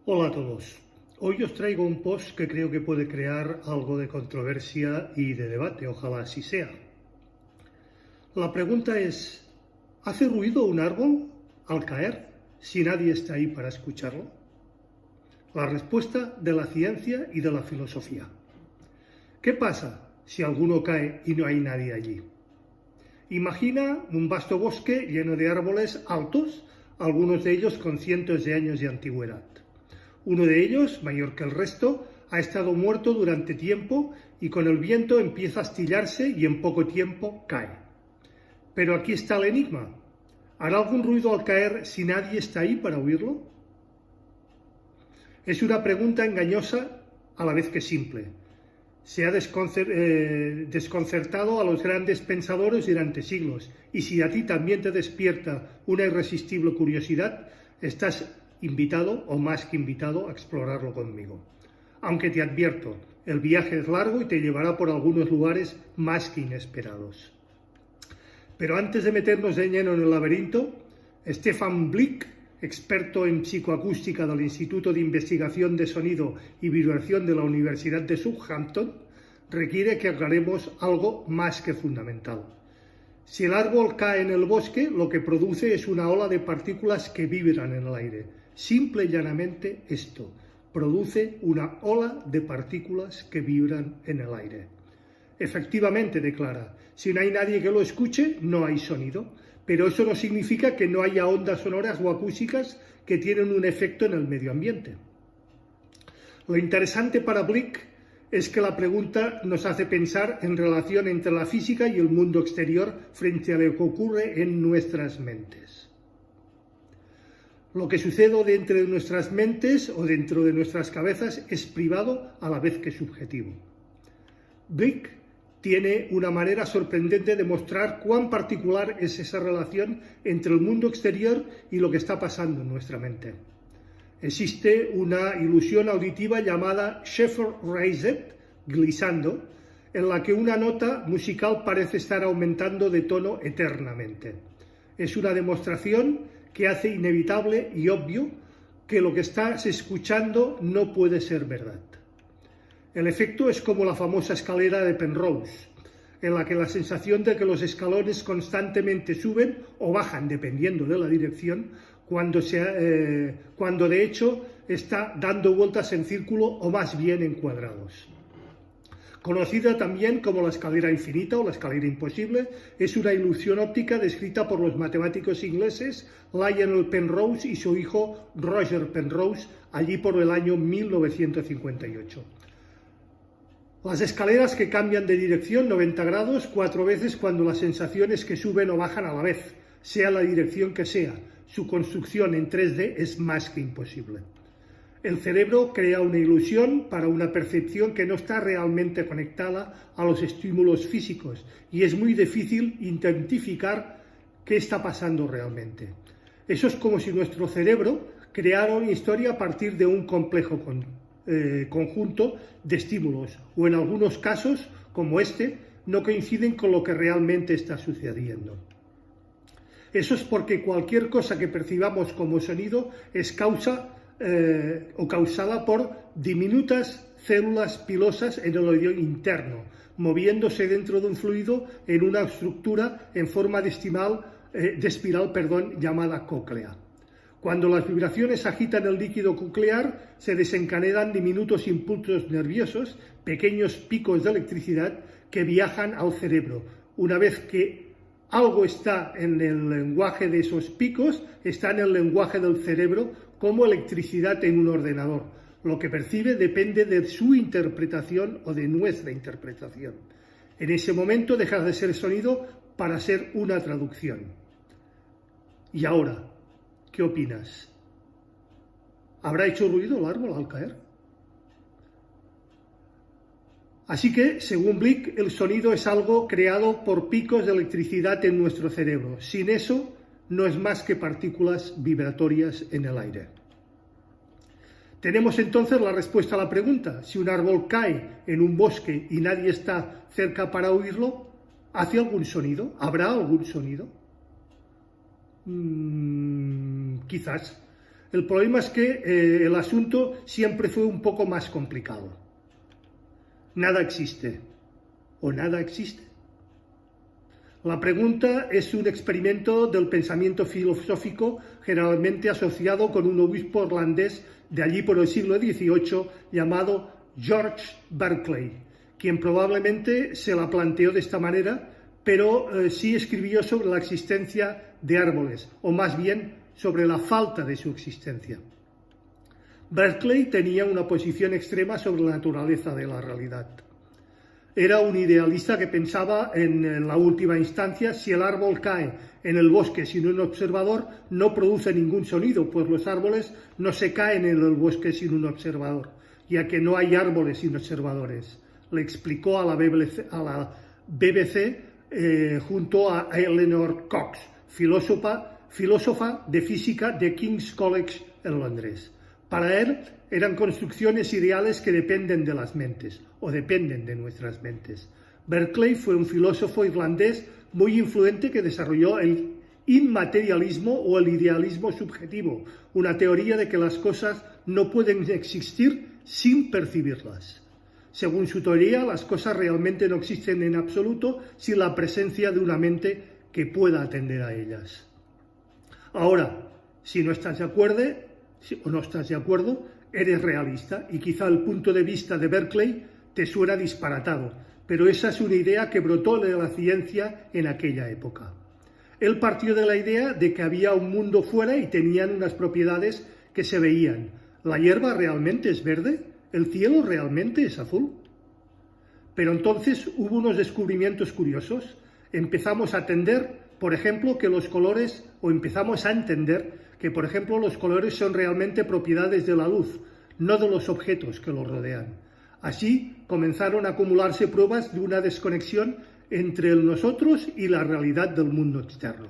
Hola a todos. Hoy os traigo un post que creo que puede crear algo de controversia y de debate, ojalá así sea. La pregunta es, ¿hace ruido un árbol al caer si nadie está ahí para escucharlo? La respuesta de la ciencia y de la filosofía. ¿Qué pasa si alguno cae y no hay nadie allí? Imagina un vasto bosque lleno de árboles altos, algunos de ellos con cientos de años de antigüedad. Uno de ellos, mayor que el resto, ha estado muerto durante tiempo y con el viento empieza a astillarse y en poco tiempo cae. Pero aquí está el enigma. ¿Hará algún ruido al caer si nadie está ahí para oírlo? Es una pregunta engañosa a la vez que simple. Se ha desconcertado a los grandes pensadores durante siglos, y si a ti también te despierta una irresistible curiosidad, estás invitado o más que invitado a explorarlo conmigo. Aunque te advierto, el viaje es largo y te llevará por algunos lugares más que inesperados. Pero antes de meternos de lleno en el laberinto, Stefan Blick, experto en psicoacústica del Instituto de Investigación de Sonido y Vibración de la Universidad de Southampton, requiere que aclaremos algo más que fundamental. Si el árbol cae en el bosque, lo que produce es una ola de partículas que vibran en el aire. Simple y llanamente esto, produce una ola de partículas que vibran en el aire. Efectivamente, declara, si no hay nadie que lo escuche, no hay sonido, pero eso no significa que no haya ondas sonoras o acústicas que tienen un efecto en el medio ambiente. Lo interesante para Blick es que la pregunta nos hace pensar en relación entre la física y el mundo exterior frente a lo que ocurre en nuestras mentes. Lo que sucede dentro de nuestras mentes o dentro de nuestras cabezas es privado a la vez que subjetivo. Blick tiene una manera sorprendente de mostrar cuán particular es esa relación entre el mundo exterior y lo que está pasando en nuestra mente. Existe una ilusión auditiva llamada Schaeffer-Reisert, glissando, en la que una nota musical parece estar aumentando de tono eternamente. Es una demostración que hace inevitable y obvio que lo que estás escuchando no puede ser verdad. El efecto es como la famosa escalera de Penrose, en la que la sensación de que los escalones constantemente suben o bajan dependiendo de la dirección, cuando de hecho está dando vueltas en círculo o más bien en cuadrados. Conocida también como la escalera infinita o la escalera imposible, es una ilusión óptica descrita por los matemáticos ingleses Lionel Penrose y su hijo Roger Penrose allí por el año 1958. Las escaleras que cambian de dirección 90 grados 4 veces cuando las sensaciones que suben o bajan a la vez, sea la dirección que sea. Su construcción en 3D es más que imposible. El cerebro crea una ilusión para una percepción que no está realmente conectada a los estímulos físicos y es muy difícil identificar qué está pasando realmente. Eso es como si nuestro cerebro creara una historia a partir de un complejo conjunto de estímulos, o en algunos casos, como este, no coinciden con lo que realmente está sucediendo. Eso es porque cualquier cosa que percibamos como sonido es causada por diminutas células pilosas en el oído interno, moviéndose dentro de un fluido en una estructura en forma de espiral llamada cóclea. Cuando las vibraciones agitan el líquido coclear, se desencadenan diminutos impulsos nerviosos, pequeños picos de electricidad que viajan al cerebro. Una vez que algo está en el lenguaje de esos picos, está en el lenguaje del cerebro como electricidad en un ordenador. Lo que percibe depende de su interpretación o de nuestra interpretación. En ese momento deja de ser sonido para ser una traducción. Y ahora, ¿qué opinas? ¿Habrá hecho ruido el árbol al caer? Así que, según Blick, el sonido es algo creado por picos de electricidad en nuestro cerebro. Sin eso, no es más que partículas vibratorias en el aire. Tenemos entonces la respuesta a la pregunta. Si un árbol cae en un bosque y nadie está cerca para oírlo, ¿hace algún sonido? ¿Habrá algún sonido? Quizás. El problema es que el asunto siempre fue un poco más complicado. Nada existe, o nada existe. La pregunta es un experimento del pensamiento filosófico generalmente asociado con un obispo irlandés de allí por el siglo XVIII llamado George Berkeley, quien probablemente se la planteó de esta manera, pero sí escribió sobre la existencia de árboles, o más bien sobre la falta de su existencia. Berkeley tenía una posición extrema sobre la naturaleza de la realidad. Era un idealista que pensaba en la última instancia, si el árbol cae en el bosque sin un observador, no produce ningún sonido, pues los árboles no se caen en el bosque sin un observador, ya que no hay árboles sin observadores. Le explicó a la BBC junto a Eleanor Cox, filósofa de física de King's College en Londres. Para él eran construcciones ideales que dependen de las mentes, o dependen de nuestras mentes. Berkeley fue un filósofo irlandés muy influente que desarrolló el inmaterialismo o el idealismo subjetivo, una teoría de que las cosas no pueden existir sin percibirlas. Según su teoría, las cosas realmente no existen en absoluto sin la presencia de una mente que pueda atender a ellas. Ahora, si no estás de acuerdo o no estás de acuerdo, eres realista y quizá el punto de vista de Berkeley te suena disparatado, pero esa es una idea que brotó de la ciencia en aquella época. Él partió de la idea de que había un mundo fuera y tenían unas propiedades que se veían. ¿La hierba realmente es verde? ¿El cielo realmente es azul? Pero entonces hubo unos descubrimientos curiosos. Empezamos a entender, por ejemplo, que los colores son realmente propiedades de la luz, no de los objetos que los rodean. Así comenzaron a acumularse pruebas de una desconexión entre el nosotros y la realidad del mundo externo.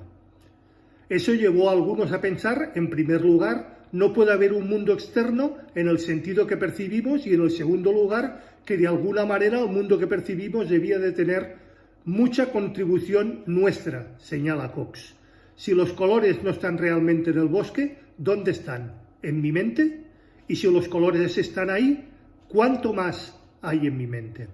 Eso llevó a algunos a pensar, en primer lugar, no puede haber un mundo externo en el sentido que percibimos, y en el segundo lugar, que de alguna manera el mundo que percibimos debía de tener mucha contribución nuestra, señala Cox. Si los colores no están realmente en el bosque, ¿dónde están? ¿En mi mente? Y si los colores están ahí, ¿cuánto más hay en mi mente?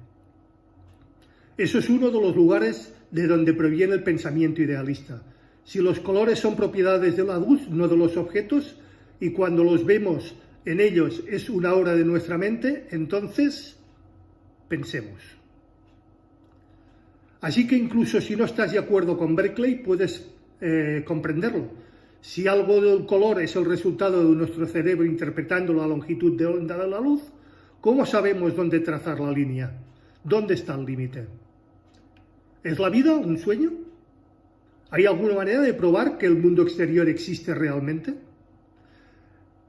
Eso es uno de los lugares de donde proviene el pensamiento idealista. Si los colores son propiedades de la luz, no de los objetos, y cuando los vemos en ellos es una obra de nuestra mente, entonces pensemos. Así que incluso si no estás de acuerdo con Berkeley, puedes comprenderlo. Si algo del color es el resultado de nuestro cerebro interpretando la longitud de onda de la luz, ¿cómo sabemos dónde trazar la línea? ¿Dónde está el límite? ¿Es la vida un sueño? ¿Hay alguna manera de probar que el mundo exterior existe realmente?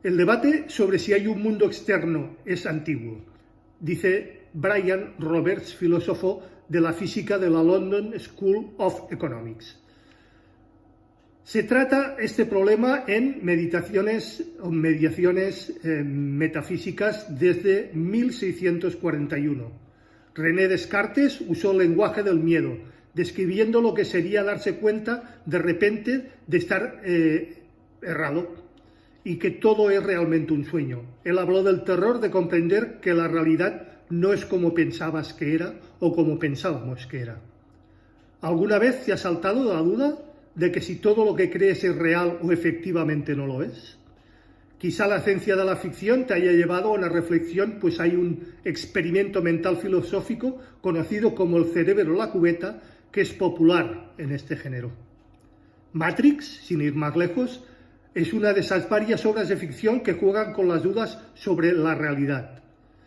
El debate sobre si hay un mundo externo es antiguo, dice Brian Roberts, filósofo de la física de la London School of Economics. Se trata este problema en mediaciones metafísicas desde 1641. René Descartes usó el lenguaje del miedo, describiendo lo que sería darse cuenta de repente de estar errado y que todo es realmente un sueño. Él habló del terror de comprender que la realidad no es como pensabas que era o como pensábamos que era. ¿Alguna vez te ha saltado la duda de que si todo lo que crees es real o efectivamente no lo es? Quizá la ciencia de la ficción te haya llevado a una reflexión, pues hay un experimento mental filosófico conocido como el cerebro en la cubeta, que es popular en este género. Matrix, sin ir más lejos, es una de esas varias obras de ficción que juegan con las dudas sobre la realidad.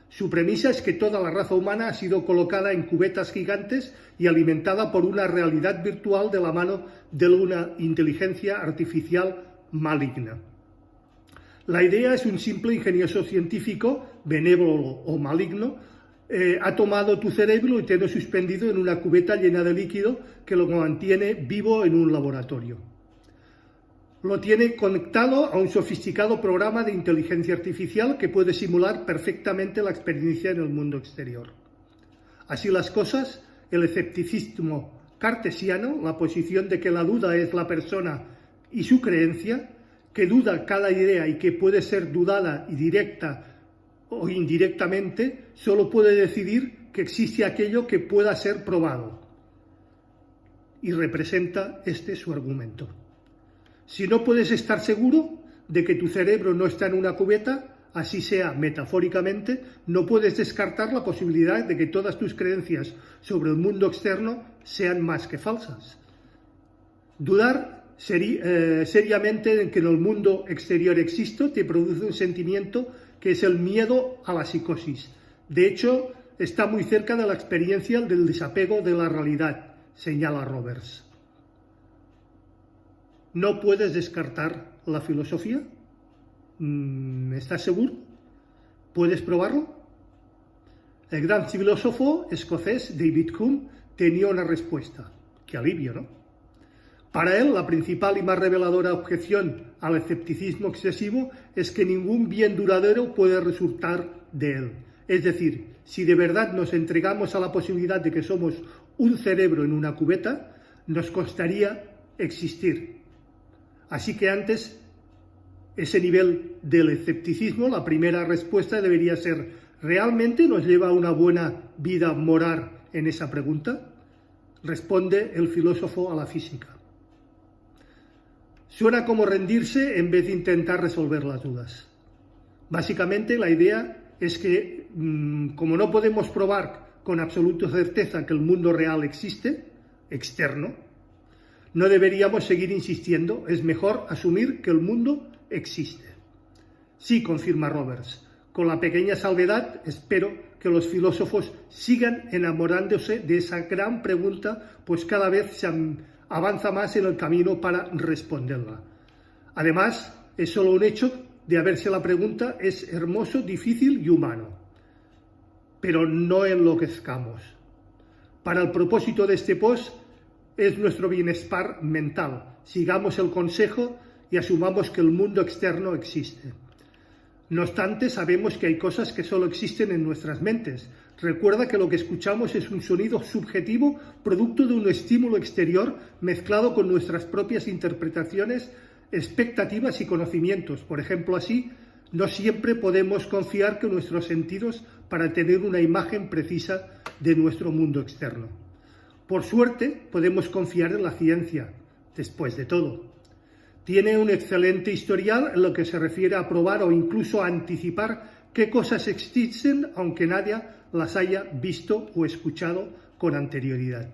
Su premisa es que toda la raza humana ha sido colocada en cubetas gigantes y alimentada por una realidad virtual de la mano de una inteligencia artificial maligna. La idea es un simple ingenioso científico, benévolo o maligno, ha tomado tu cerebro y te lo ha suspendido en una cubeta llena de líquido que lo mantiene vivo en un laboratorio. Lo tiene conectado a un sofisticado programa de inteligencia artificial que puede simular perfectamente la experiencia en el mundo exterior. Así las cosas, el escepticismo cartesiano, la posición de que la duda es la persona y su creencia, que duda cada idea y que puede ser dudada y directa o indirectamente, solo puede decidir que existe aquello que pueda ser probado. Y representa su argumento. Si no puedes estar seguro de que tu cerebro no está en una cubeta, así sea metafóricamente, no puedes descartar la posibilidad de que todas tus creencias sobre el mundo externo sean más que falsas. Dudar seriamente en que en el mundo exterior existo te produce un sentimiento que es el miedo a la psicosis. De hecho, está muy cerca de la experiencia del desapego de la realidad, señala Roberts. ¿No puedes descartar la filosofía? ¿Estás seguro? ¿Puedes probarlo? El gran filósofo escocés David Hume tenía una respuesta. ¡Qué alivio!, ¿no? Para él, la principal y más reveladora objeción al escepticismo excesivo es que ningún bien duradero puede resultar de él. Es decir, si de verdad nos entregamos a la posibilidad de que somos un cerebro en una cubeta, nos costaría existir. Así que antes ese nivel del escepticismo, la primera respuesta debería ser: ¿realmente nos lleva a una buena vida morar en esa pregunta? Responde el filósofo a la física. Suena como rendirse en vez de intentar resolver las dudas. Básicamente la idea es que, como no podemos probar con absoluta certeza que el mundo real existe, externo, no deberíamos seguir insistiendo, es mejor asumir que el mundo existe. Sí, confirma Roberts, con la pequeña salvedad, espero que los filósofos sigan enamorándose de esa gran pregunta, pues cada vez se avanza más en el camino para responderla. Además, es solo un hecho de haberse la pregunta, es hermoso, difícil y humano. Pero no enloquezcamos. Para el propósito de este post, es nuestro bienestar mental. Sigamos el consejo y asumamos que el mundo externo existe. No obstante, sabemos que hay cosas que solo existen en nuestras mentes. Recuerda que lo que escuchamos es un sonido subjetivo, producto de un estímulo exterior mezclado con nuestras propias interpretaciones, expectativas y conocimientos. Por ejemplo, así, no siempre podemos confiar en nuestros sentidos para tener una imagen precisa de nuestro mundo externo. Por suerte, podemos confiar en la ciencia, después de todo. Tiene un excelente historial en lo que se refiere a probar o incluso a anticipar qué cosas existen, aunque nadie las haya visto o escuchado con anterioridad.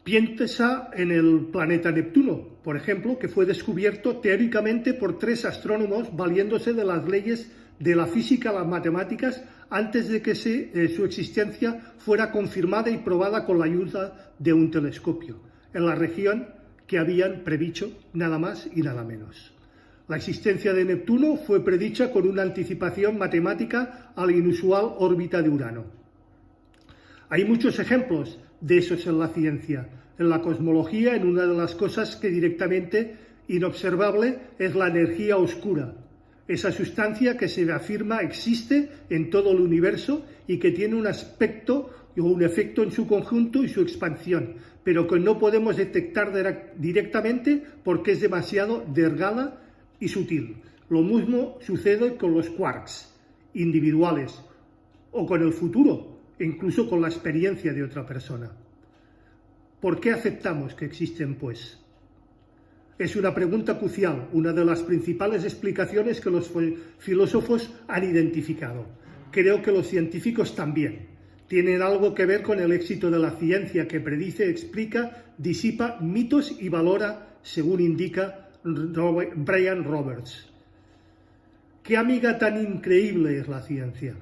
Piensa en el planeta Neptuno, por ejemplo, que fue descubierto teóricamente por 3 astrónomos valiéndose de las leyes de la física y las matemáticas antes de que su existencia fuera confirmada y probada con la ayuda de un telescopio, en la región que habían predicho, nada más y nada menos. La existencia de Neptuno fue predicha con una anticipación matemática a la inusual órbita de Urano. Hay muchos ejemplos de esos en la ciencia. En la cosmología, en una de las cosas que directamente inobservable es la energía oscura, esa sustancia que se afirma existe en todo el universo y que tiene un aspecto o un efecto en su conjunto y su expansión, pero que no podemos detectar directamente porque es demasiado delgada y sutil. Lo mismo sucede con los quarks individuales o con el futuro, e incluso con la experiencia de otra persona. ¿Por qué aceptamos que existen, pues? Es una pregunta crucial, una de las principales explicaciones que los filósofos han identificado. Creo que los científicos también. Tienen algo que ver con el éxito de la ciencia, que predice, explica, disipa mitos y valora, según indica Brian Roberts. ¡Qué amiga tan increíble es la ciencia!,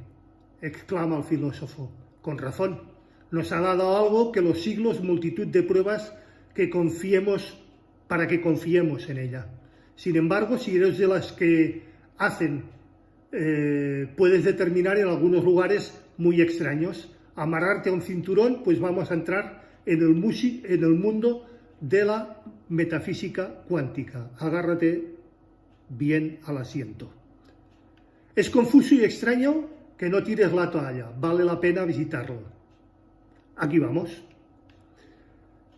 exclama el filósofo. Con razón, nos ha dado algo que los siglos, multitud de pruebas para que confiemos en ella. Sin embargo, si eres de las que puedes determinar en algunos lugares muy extraños, amarrarte a un cinturón, pues vamos a entrar en el mundo de la metafísica cuántica. Agárrate bien al asiento. Es confuso y extraño que no tires la toalla, vale la pena visitarlo. Aquí vamos.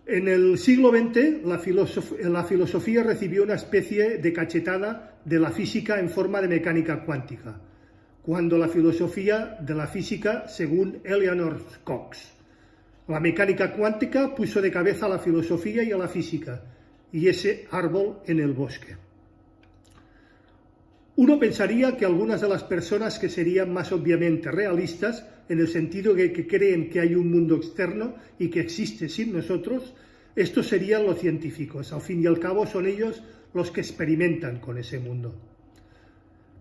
En el siglo XX, la filosofía recibió una especie de cachetada de la física en forma de mecánica cuántica, cuando la filosofía de la física, según Eleanor Cox, la mecánica cuántica puso de cabeza a la filosofía y a la física, y ese árbol en el bosque. Uno pensaría que algunas de las personas que serían más obviamente realistas, en el sentido de que creen que hay un mundo externo y que existe sin nosotros, estos serían los científicos. Al fin y al cabo son ellos los que experimentan con ese mundo.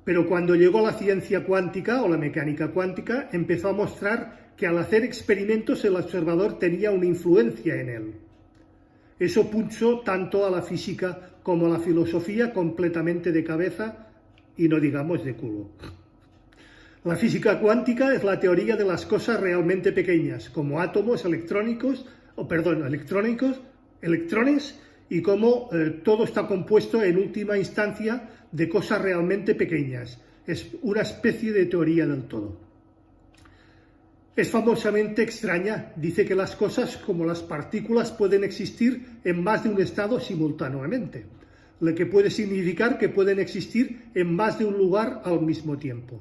Pero cuando llegó la ciencia cuántica o la mecánica cuántica, empezó a mostrar que al hacer experimentos el observador tenía una influencia en él. Eso puso tanto a la física como a la filosofía completamente de cabeza y no digamos de culo. La física cuántica es la teoría de las cosas realmente pequeñas, como átomos, electrones, y cómo todo está compuesto en última instancia de cosas realmente pequeñas. Es una especie de teoría del todo. Es famosamente extraña, dice que las cosas como las partículas pueden existir en más de un estado simultáneamente, lo que puede significar que pueden existir en más de un lugar al mismo tiempo.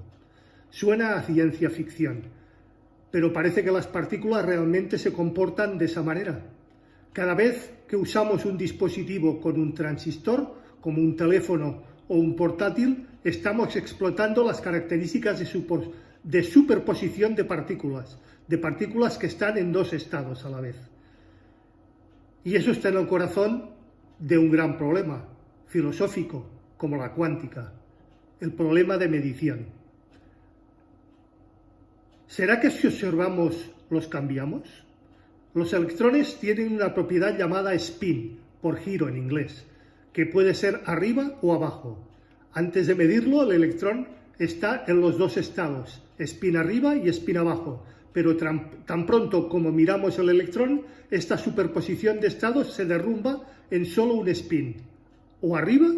Suena a ciencia ficción, pero parece que las partículas realmente se comportan de esa manera. Cada vez que usamos un dispositivo con un transistor, como un teléfono o un portátil, estamos explotando las características de superposición de partículas que están en dos estados a la vez. Y eso está en el corazón de un gran problema filosófico, como la cuántica, el problema de medición. ¿Será que si observamos los cambiamos? Los electrones tienen una propiedad llamada spin, por giro en inglés, que puede ser arriba o abajo. Antes de medirlo, el electrón está en los dos estados, spin arriba y spin abajo, pero tan pronto como miramos el electrón, esta superposición de estados se derrumba en solo un spin, o arriba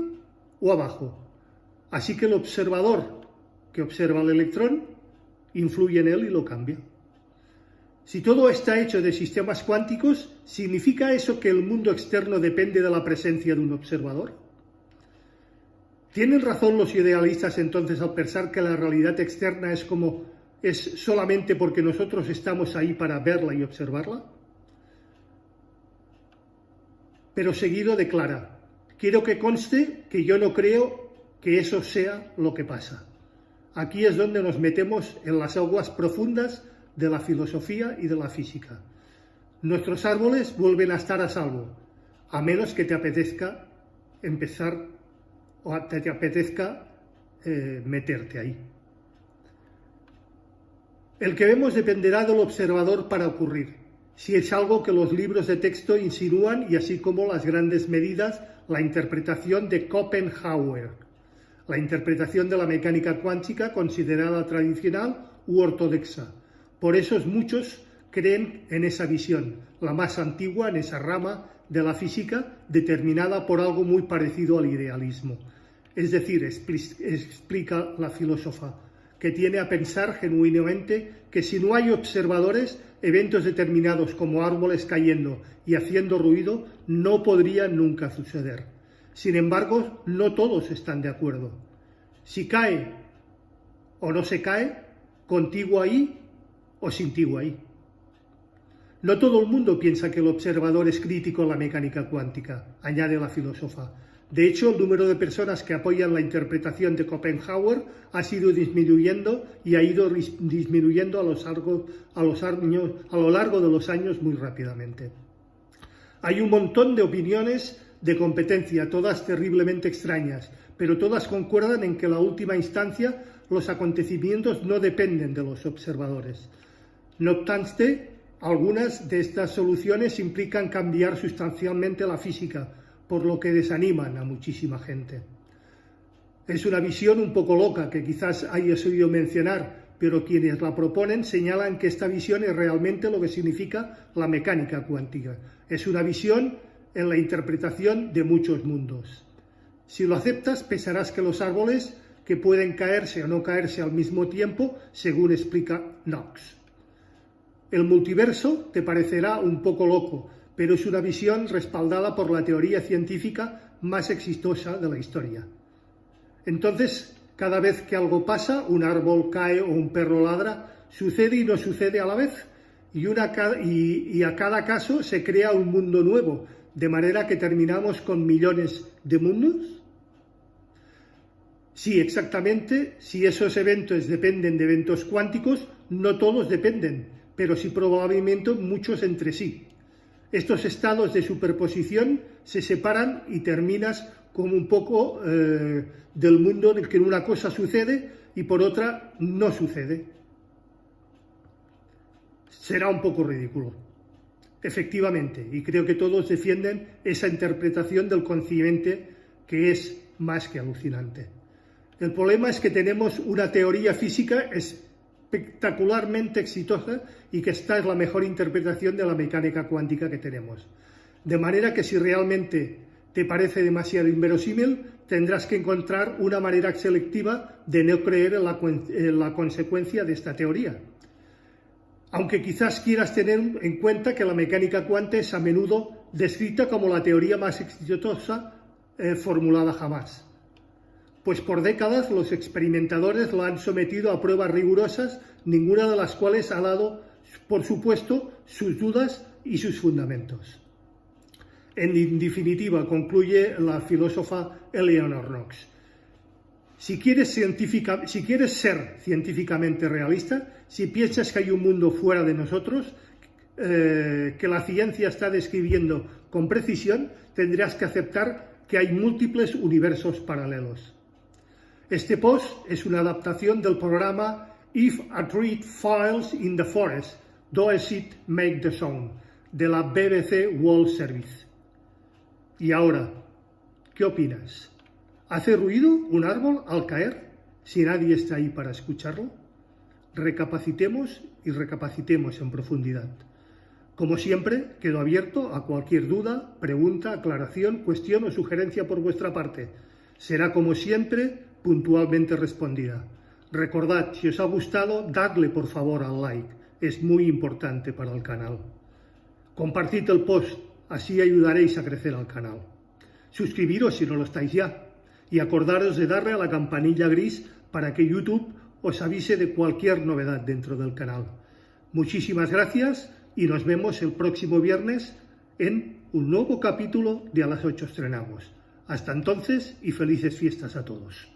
o abajo. Así que el observador que observa el electrón influye en él y lo cambia. Si todo está hecho de sistemas cuánticos, ¿significa eso que el mundo externo depende de la presencia de un observador? ¿Tienen razón los idealistas entonces al pensar que la realidad externa es solamente porque nosotros estamos ahí para verla y observarla? Pero seguido declara: quiero que conste que yo no creo que eso sea lo que pasa. Aquí es donde nos metemos en las aguas profundas de la filosofía y de la física. Nuestros árboles vuelven a estar a salvo, a menos que te apetezca empezar o te apetezca meterte ahí. El que vemos dependerá del observador para ocurrir, si es algo que los libros de texto insinúan y así como las grandes medidas, la interpretación de Schopenhauer, la interpretación de la mecánica cuántica considerada tradicional u ortodoxa. Por eso muchos creen en esa visión, la más antigua en esa rama de la física determinada por algo muy parecido al idealismo. Es decir, explica la filósofa, que tiene a pensar genuinamente que si no hay observadores, eventos determinados como árboles cayendo y haciendo ruido no podrían nunca suceder. Sin embargo, no todos están de acuerdo. Si cae o no se cae, contigo ahí o sintigo ahí. No todo el mundo piensa que el observador es crítico en la mecánica cuántica, añade la filósofa. De hecho, el número de personas que apoyan la interpretación de Schopenhauer ha sido disminuyendo y ha ido disminuyendo a lo largo de los años muy rápidamente. Hay un montón de opiniones de competencia, todas terriblemente extrañas, pero todas concuerdan en que en la última instancia los acontecimientos no dependen de los observadores. No obstante, algunas de estas soluciones implican cambiar sustancialmente la física, por lo que desaniman a muchísima gente. Es una visión un poco loca que quizás hayas oído mencionar, pero quienes la proponen señalan que esta visión es realmente lo que significa la mecánica cuántica. Es una visión en la interpretación de muchos mundos. Si lo aceptas, pensarás que los árboles que pueden caerse o no caerse al mismo tiempo, según explica Knox. El multiverso te parecerá un poco loco, pero es una visión respaldada por la teoría científica más exitosa de la historia. Entonces, cada vez que algo pasa, un árbol cae o un perro ladra, sucede y no sucede a la vez, y a cada caso se crea un mundo nuevo, de manera que terminamos con millones de mundos. Sí, exactamente, si esos eventos dependen de eventos cuánticos, no todos dependen, pero sí probablemente muchos entre sí. Estos estados de superposición se separan y terminas como un poco del mundo en el que una cosa sucede y por otra no sucede. Será un poco ridículo, efectivamente, y creo que todos defienden esa interpretación del consciente que es más que alucinante. El problema es que tenemos una teoría física espectacularmente exitosa y que esta es la mejor interpretación de la mecánica cuántica que tenemos. De manera que si realmente te parece demasiado inverosímil, tendrás que encontrar una manera selectiva de no creer en la consecuencia de esta teoría. Aunque quizás quieras tener en cuenta que la mecánica cuántica es a menudo descrita como la teoría más exitosa formulada jamás. Pues por décadas los experimentadores la han sometido a pruebas rigurosas, ninguna de las cuales ha dado, por supuesto, sus dudas y sus fundamentos. En definitiva, concluye la filósofa Eleanor Knox, si quieres ser científicamente realista, si piensas que hay un mundo fuera de nosotros, que la ciencia está describiendo con precisión, tendrás que aceptar que hay múltiples universos paralelos. Este post es una adaptación del programa If a Tree Falls in the Forest, Does It Make the Sound? De la BBC World Service. Y ahora, ¿qué opinas? ¿Hace ruido un árbol al caer si nadie está ahí para escucharlo? Recapacitemos y recapacitemos en profundidad. Como siempre, quedo abierto a cualquier duda, pregunta, aclaración, cuestión o sugerencia por vuestra parte. Será, como siempre, puntualmente respondida. Recordad, si os ha gustado, dadle por favor al like. Es muy importante para el canal. Compartid el post, así ayudaréis a crecer al canal. Suscribiros si no lo estáis ya. Y acordaros de darle a la campanilla gris para que YouTube os avise de cualquier novedad dentro del canal. Muchísimas gracias y nos vemos el próximo viernes en un nuevo capítulo de A las 8 estrenamos. Hasta entonces y felices fiestas a todos.